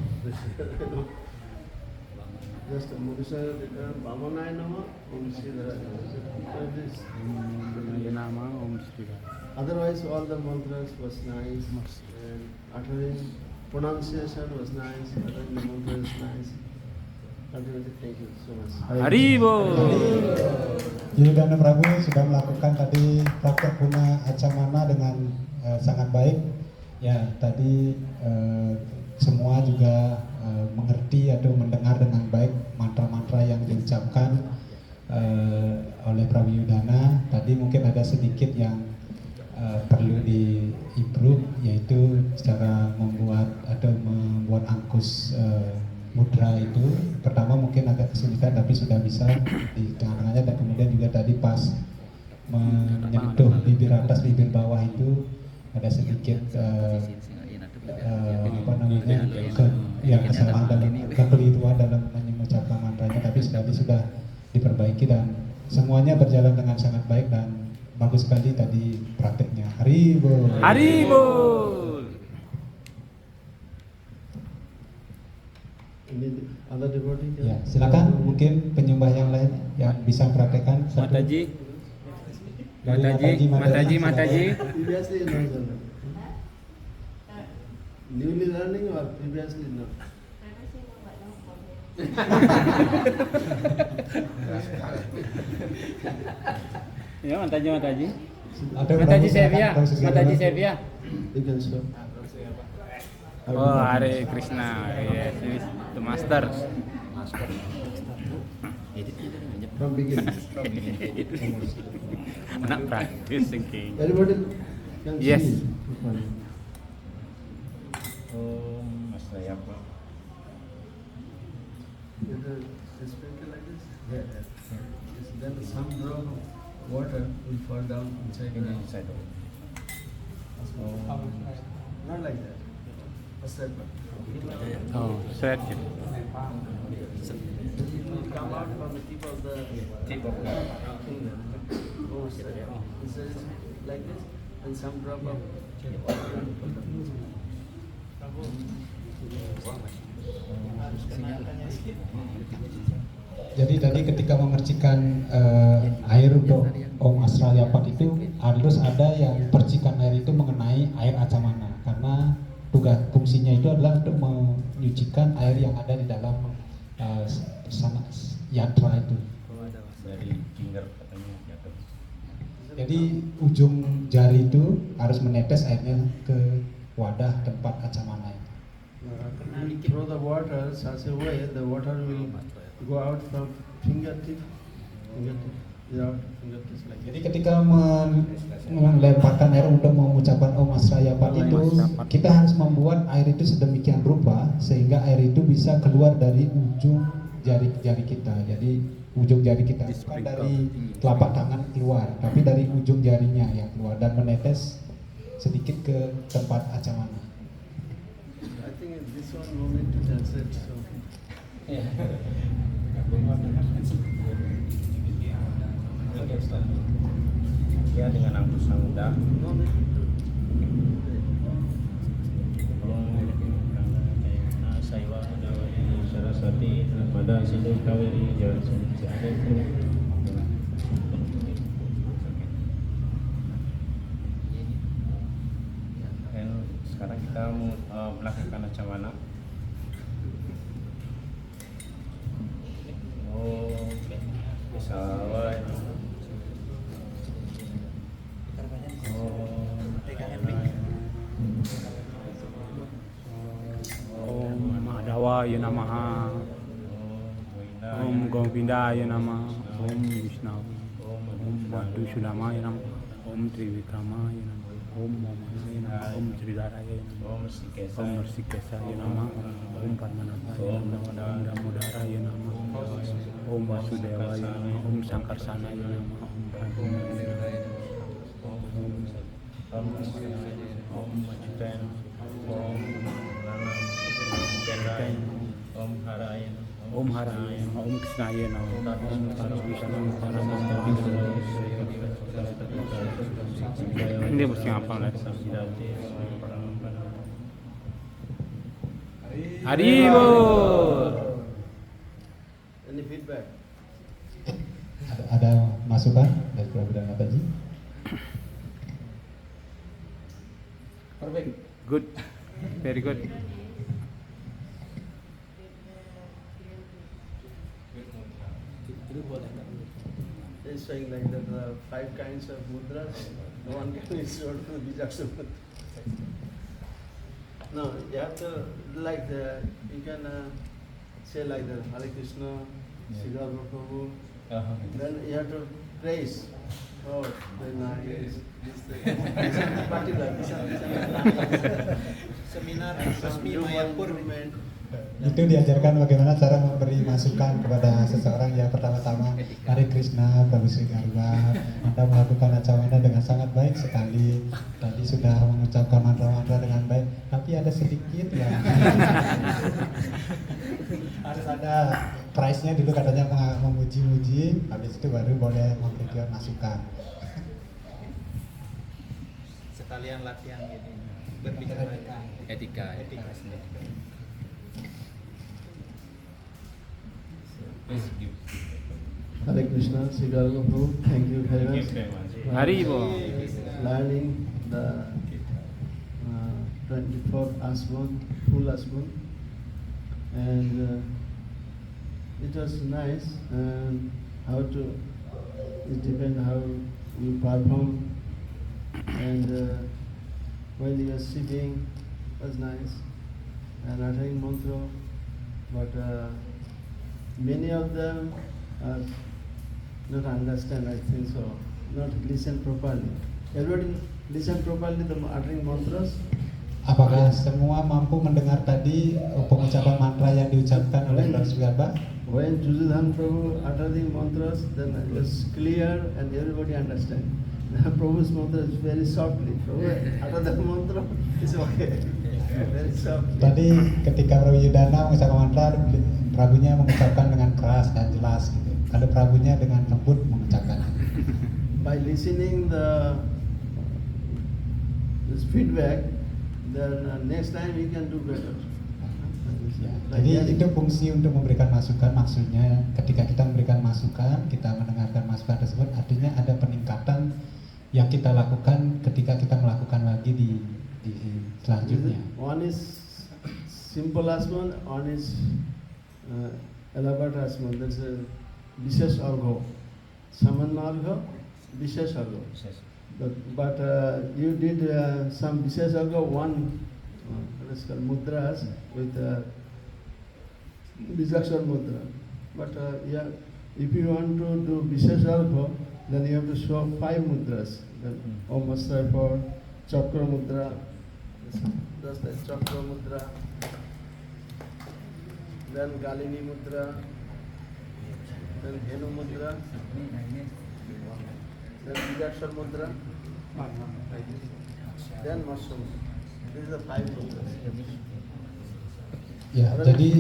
just Mudusaya Vamanaya Nama, Om Siddharaya. Nama Om Sridhar. Otherwise, all the mantras was nice, and uttering pronunciation was nice, uttering the mantra is nice. Ultimately, thank you so much. Haribo. Yudana Prabu sudah melakukan tadi praktek guna acamana dengan sangat baik. Ya, tadi semua juga mengerti atau mendengar dengan baik mantra-mantra yang diucapkan oleh Prabu Yudana. Tadi mungkin ada sedikit yang perlu di-improve, yaitu cara membuat angkus mudra itu. Pertama mungkin agak kesulitan, tapi sudah bisa di tengah-tengahnya, dan kemudian juga tadi pas menyentuh bibir atas bibir bawah itu ada sedikit kesalahan dalam kekeliruan dalam mengucapkan mantranya, tapi sudah diperbaiki dan semuanya berjalan dengan sangat baik dan bagus sekali tadi prakteknya. Haribo. Haribo. Ini ada devotee kan? Ya, silakan mungkin penyembah yang lain yang bisa praktekkan. Satu. Mataji. Dari Mataji. Previously no. Newly learning or previously no? Ya, Mataji. Ada Mataji berapa Sevia. silakan, kalau Mataji sesuai. Sevia. You can show. Oh, Hare Krishna. Yes, this is the master. From beginning. Not practice thinking. Everybody can Yes. see. Om Asrayapa. Is sprinkle like this? Yeah. Then some drop of water will fall down inside. Inside. Not like that. A step. Oh, set. It will come out from the tip of the Tip of the finger. Oh, step. Instead it's like this, and some drop of Jadi tadi ketika memercikan air untuk Om Asrayapat itu harus ada yang percikan air itu mengenai air acamana karena tugas fungsinya itu adalah untuk menyucikan air yang ada di dalam sana yantra itu. dari finger katanya jatuh. Jadi ujung jari itu harus menetes airnya ke wadah tempat acamana itu. you throw the water such a way the water will go out from fingertips without fingertips like Jadi ketika melemparkan air untuk mengucapkan Om Asrayapat itu kita harus membuat air itu sedemikian rupa sehingga air itu bisa keluar dari ujung jari-jari kita. Jadi ujung jari kita bukan dari telapak tangan keluar, tapi dari ujung jarinya yang keluar dan menetes sedikit ke tempat acamana. I think this one no need to translate so Ya dengan angkusan mudah. no need to Saiwa Dawai Saraswati Pada Sidu Kawiri Jalan Sunci ada itu. Dan sekarang kita mau melakukan acamana. Oh, Sawai. Om Madhawaya Namaha. Om Govindaya Namaha. Om Vishnu. Om Madhusudamaya Namaha. Om Trivikramaya Namaha. Om Mamanaya Namaha. Om Sridaraya Namaha. Om Sikesa. Om Rsikesaya Namaha. Om Padmanabhaya Namaha. Om Damodaraya Namaha. Om Vasudevaya Namaha. Om Sankarsanaya Namaha. Om Pradumaya Namaha. Om Achutan, Om Nanam, Jendrai, Om Harayan, Om Haraya Namaha. Om Krishnaya Namaha. Om Parvishnu Paramam. Dia mesti ngapal lagi. Haribo. any feedback. Ada masukan dari Prabhupada Mataji? Good. Very good. It's saying like that the 5 kinds of mudras, the one kind is short to Bijaksa mudra. No, you have to like the you can say like the Hare Krishna, Siddhartha Prabhu. Then you have to praise. Oh, very nice. This thing. Particular. Seminar Some resmi human Mayapur. movement. Itu diajarkan bagaimana cara memberi masukan kepada seseorang yang pertama-tama. Hare Krishna, Prabu Sri Garba, Anda melakukan acamana dengan sangat baik sekali. Tadi sudah mengucapkan mantra-mantra dengan baik, tapi ada sedikit yang harus ada price-nya dulu, katanya memuji-muji, habis itu baru boleh memberikan masukan. Sekalian latihan ini berbicara Etika. Hare Krishna, Sri Garba Prabhu, thank you very Thank you much. very much. Haribo. Learning the 24th Asman, full Asman, and it was nice. And how to, it depends how you perform, and when you are sitting was nice, and uttering mantra, but many of them are not understand, I think so, not listen properly. Everybody listen properly the uttering mantras. Apakah semua mampu mendengar tadi pengucapan mantra yang diucapkan oleh Prabu Sri Garba? When Jujudhan Prabhu uttering mantras, then it's clear and everybody understand. Prabhu's mantra is very softly. Prabhu utter the mantra, it's okay. Very softly. Tadi ketika Prabu Yudhana mengucapkan mantra, Prabunya mengucapkan dengan keras dan jelas gitu. Kalau Prabunya dengan lembut mengucapkan. By listening this feedback, then next time we can do better. Ya, Like jadi that. itu fungsi untuk memberikan masukan, maksudnya ketika kita memberikan masukan, kita mendengarkan masukan tersebut, artinya ada peningkatan yang kita lakukan ketika kita melakukan lagi di selanjutnya. One is simple asman, one is elaborate asman. That's a Vishesh Argha. Samanna Argha, Vishesh Argha. But you did some Vishesh Argha, one let's call mudras with Bijakshar mudra. But yeah, if you want to do Vishesh Argha, then you have to show 5 mudras. Then Om Astra for Chakra mudra. That's the Chakra mudra. Then Galini mudra. Then Henu mudra. Then Bijakshar mudra. Then Mushroom. These are the 5 mudras. Ya, jadi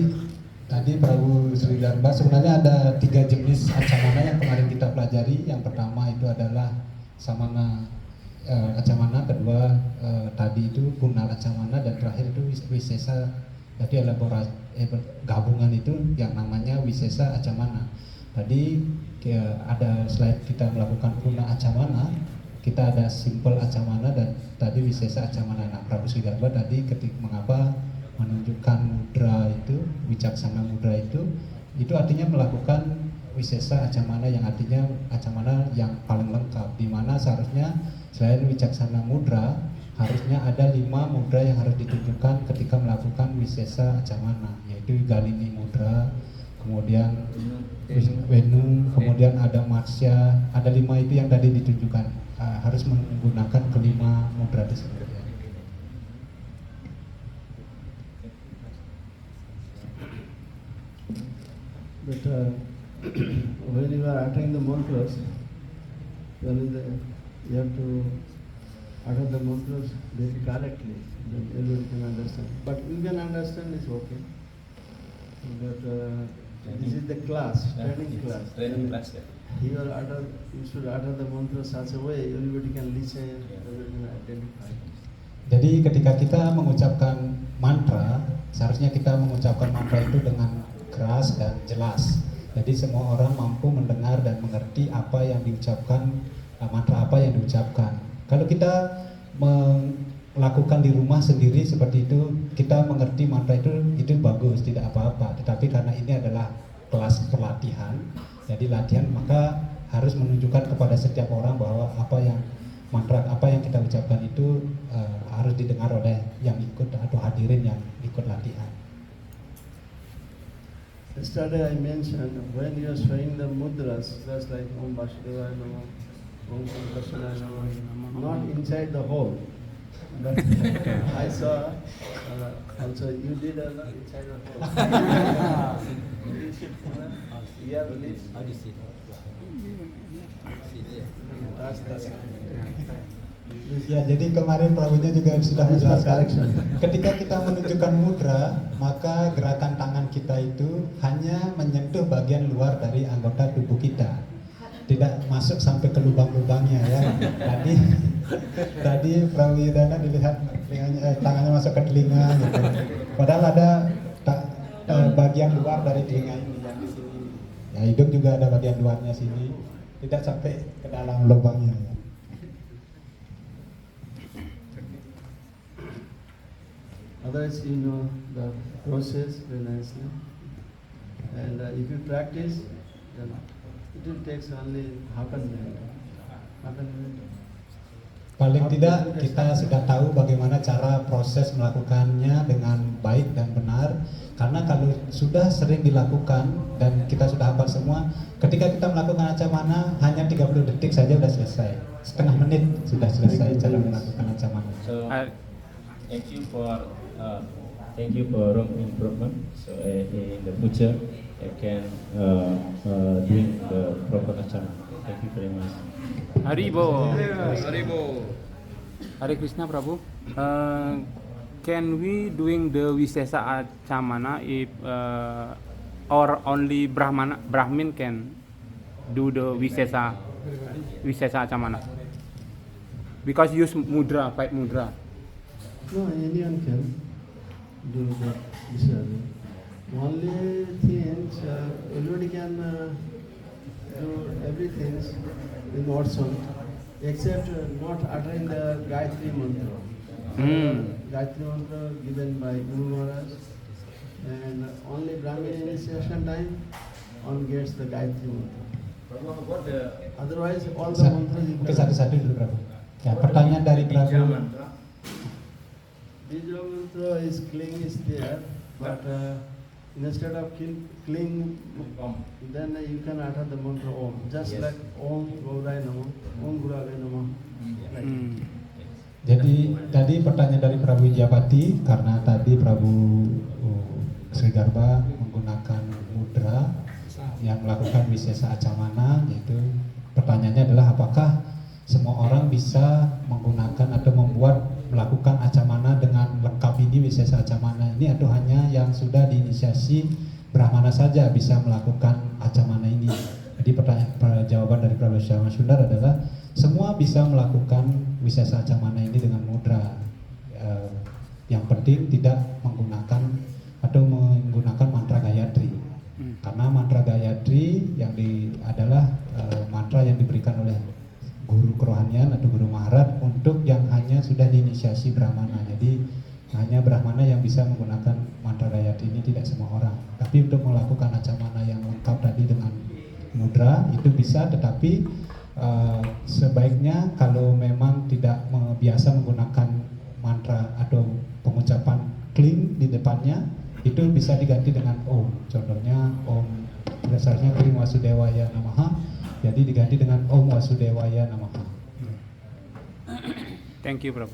tadi Prabu Sri Garba sebenarnya ada 3 jenis acamana yang kemarin kita pelajari. Yang pertama itu adalah samana acamana, kedua tadi itu punal acamana, dan terakhir itu wisesa. Jadi gabungan itu yang namanya wisesa acamana. Tadi ada slide kita melakukan puna acamana, kita ada simple acamana, dan tadi wisesa acamana. Nah, Prabu Sri Garba tadi mengapa menunjukkan mudra itu, wicaksana mudra itu artinya melakukan wisesa acamana, yang artinya acamana yang paling lengkap, di mana seharusnya selain wicaksana mudra harusnya ada 5 mudra yang harus ditunjukkan ketika melakukan wisesa acamana, yaitu Galini mudra, kemudian Venu, kemudian ada Matsya, ada 5 itu yang tadi ditunjukkan, harus menggunakan kelima mudra tersebut. But when you are uttering the mantras, then you have to utter the mantras very correctly, then everyone can understand. But you can understand, it's okay. But this is the class, training class. You should utter the mantra such a way everybody can listen, everybody can identify. Jadi ketika kita mengucapkan mantra, seharusnya kita mengucapkan mantra itu dengan keras dan jelas. Jadi semua orang mampu mendengar dan mengerti apa yang diucapkan, mantra apa yang diucapkan. Kalau kita melakukan di rumah sendiri seperti itu, kita mengerti mantra itu bagus, tidak apa-apa. Tetapi karena ini adalah kelas pelatihan, jadi latihan, maka harus menunjukkan kepada setiap orang bahwa mantra apa yang kita ucapkan itu harus didengar oleh yang ikut atau hadirin yang ikut latihan. Yesterday I mentioned when you are showing the mudras, just like Om Vasudevaya Namo, Om Sankarsana Namo, not inside the hole. But I saw also you did a lot in China. Yeah, please. That's Ya, jadi kemarin Prabunya juga sudah menjelaskan ketika kita menunjukkan mudra, maka gerakan tangan kita itu hanya menyentuh bagian luar dari anggota tubuh kita, tidak masuk sampai ke lubang-lubangnya ya. Tadi Prabu Yudana dilihat tangannya masuk ke telinga gitu. Padahal ada bagian luar dari telinga ini yang di sini. Ya, hidung juga ada bagian luarnya sini, tidak sampai ke dalam lubangnya ya. Otherwise, you know the process very nicely, and if you practice, then it will take only half a minute. Paling tidak kita sudah tahu bagaimana cara proses melakukannya dengan baik dan benar. Karena kalau sudah sering dilakukan dan kita sudah hafal semua, ketika kita melakukan acamana hanya 30 detik saja sudah selesai. Setengah menit sudah selesai cara melakukan acamana. So thank you for room improvement. So in the future I can doing the proper acamana. Thank you very much. Haribo. Hare Krishna Prabhu. Can we doing the Wisesa Acamana if or only Brahmin can do the Wisesa Acamana? Because use mudra, 5 mudra. No, anyone can do that. Only thing, everybody can do everything in Orson, except not uttering the Gayatri mantra. Gayatri mantra given by Guru Maharaj, and only Brahmin initiation time on gets the Gayatri mantra. Otherwise, all the mantras you Oke, satu-satu dulu Prabu. Ya, pertanyaan dari Prabu. Bija mantra is cling is there, but instead of cling, then you can utter the mantra Om, just like Om Gauraya Namo, Om Gurave Namo. Jadi tadi pertanyaan dari Prabu Wijapati, karena tadi Prabu Sri Garba menggunakan mudra yang melakukan Wisesa Acamana, yaitu pertanyaannya adalah apakah semua orang bisa menggunakan atau melakukan acamana dengan lengkap ini Wisesa Acamana ini, atau hanya yang sudah diinisiasi Brahmana saja bisa melakukan acamana ini. Jadi jawaban dari Prabu Syama Sundar adalah semua bisa melakukan Wisesa Acamana ini dengan mudra. Yang penting tidak menggunakan mantra Gayatri. Karena mantra Gayatri adalah mantra yang diberikan oleh guru kerohanian atau guru maharat untuk yang hanya sudah diinisiasi Brahmana. Jadi hanya Brahmana yang bisa menggunakan mantra Gayatri ini, tidak semua orang. Tapi untuk melakukan acamana yang lengkap tadi dengan mudra itu bisa, tetapi sebaiknya kalau memang tidak biasa menggunakan mantra atau pengucapan kling di depannya, itu bisa diganti dengan Om. Contohnya Om dasarnya Kling Wasudevaya Namaha, jadi diganti dengan Om Wasudevaya Namaha. Thank you, Prabhu.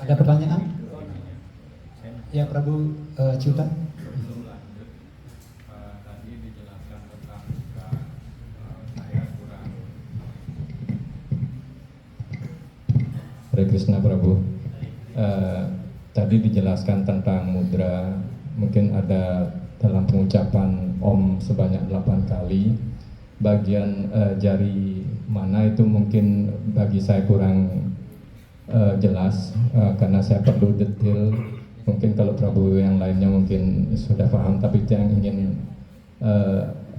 Ada pertanyaan? Ya, Prabu Ciuta. Tadi dijelaskan tentang saya kurang. Hare Krishna Prabhu. Tadi dijelaskan tentang mudra, mungkin ada dalam pengucapan Om sebanyak 8 kali. Bagian jari mana itu mungkin bagi saya kurang jelas, karena saya perlu detail. Mungkin kalau Prabu yang lainnya mungkin sudah paham, tapi itu yang ingin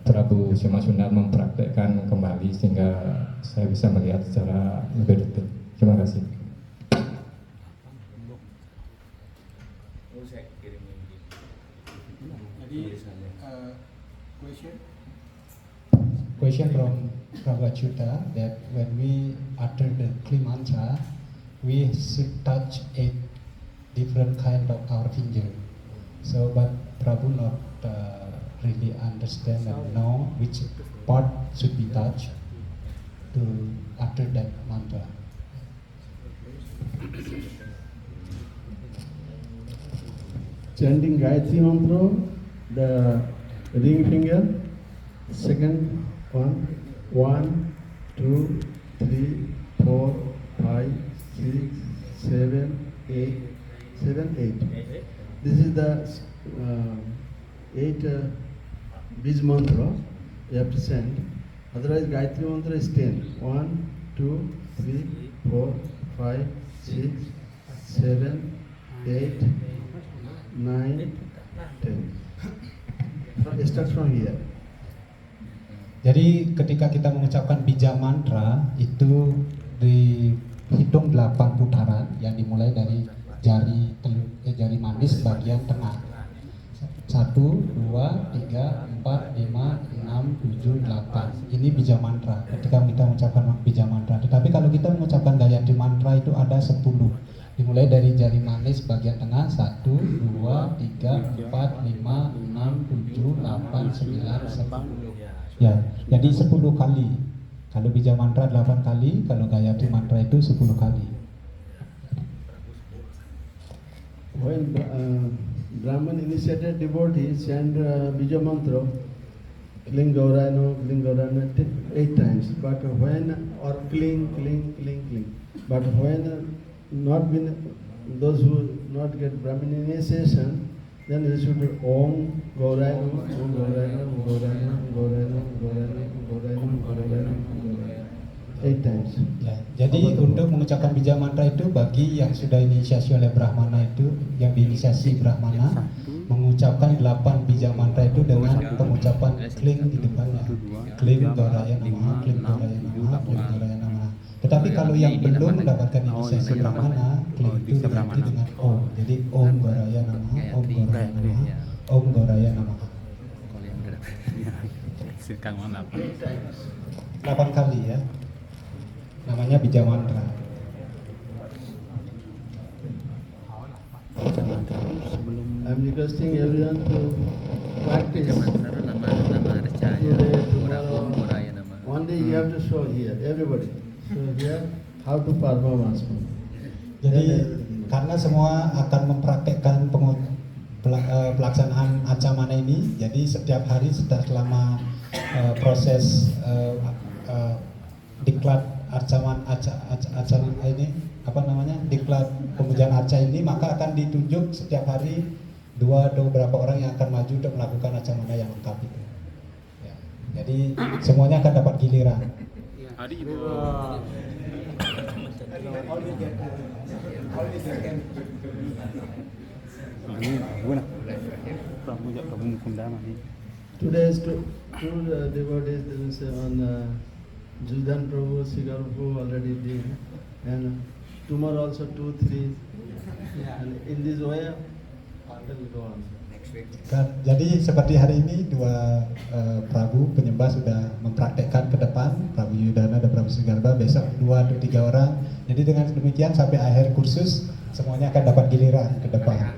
Prabu Syama Sundar mempraktekkan kembali sehingga saya bisa melihat secara lebih detail. Terima kasih. Question from Prabhu Achyuta, that when we utter the Kli mantra, we should touch 8 different kind of our finger. So, but Prabhu not really understand and know which part should be touched to after that mantra. Chanting Gayatri Mantra, the ring finger, second one, 1, 2, 3, 4, 5, 6, 7, 8, 8. This is the 8 Bij Mantra you have to chant. Otherwise, Gayatri Mantra is 10. 1, 2, 3, 4, 5, 6, 7, 8, 9, 10. Start from here. Jadi ketika kita mengucapkan bija mantra itu dihitung 8 putaran yang dimulai dari jari manis bagian tengah. 1, 2, 3, 4, 5, 6, 7, 8. Ini bija mantra ketika kita mengucapkan bija mantra. Tetapi kalau kita mengucapkan Gayatri mantra itu ada 10. Dimulai dari jari manis bagian tengah 1, 2, 3, 4, 5, 6, 7, 8, 9, 10. Ya, jadi 10 kali. Kalau bija mantra 8 kali, kalau Gayatri mantra itu 10 kali. When Brahman initiated devotees chant bija mantra, Kling Gaurano, 8 times. But when, or Kling. But when not been, those who not get Brahmin initiation, then they should do Om Gaurano, Om Gaurano, Om Gaurano, Om Gaurano, Om Gaurano, Om Gaurano, Om Gaurano, Om Gaurano. 8 times. Ya, jadi untuk mengucapkan bija mantra itu bagi yang sudah inisiasi oleh Brahmana itu, yang diinisiasi Brahmana, mengucapkan 8 bija mantra itu dengan pengucapan kling di depannya. Kling Gauraya Namaha, Kling Gauraya Namaha, Kling Gauraya Namaha. Tetapi kalau yang belum mendapatkan inisiasi Brahmana, kling itu diganti dengan Om. Jadi Om Gauraya Namaha, Om Gauraya Namaha, Om Gauraya Namaha. 8 kali ya. Namanya bija mantra. I'm requesting everyone to practice. One day you have to show here, everybody. So here, how to perform asma. Jadi karena semua akan mempraktekkan pelaksanaan acamana ini, jadi setiap hari selama proses diklat acara ini apa namanya diklat pemujaan arca ini, maka akan ditunjuk setiap hari 2 atau beberapa orang yang akan maju untuk melakukan acamana yang lengkap itu. Ya, jadi semuanya akan dapat giliran. Today's two devotees, there is on Judan Prabhu, Sigar Prabhu already did, and tomorrow also 2, 3, and in this way, will go on. Jadi seperti hari ini dua Prabu penyembah sudah mempraktekkan ke depan, Prabu Yudana dan Prabu Sigarba, besok 2 atau 3 orang. Jadi dengan demikian sampai akhir kursus semuanya akan dapat giliran ke depan.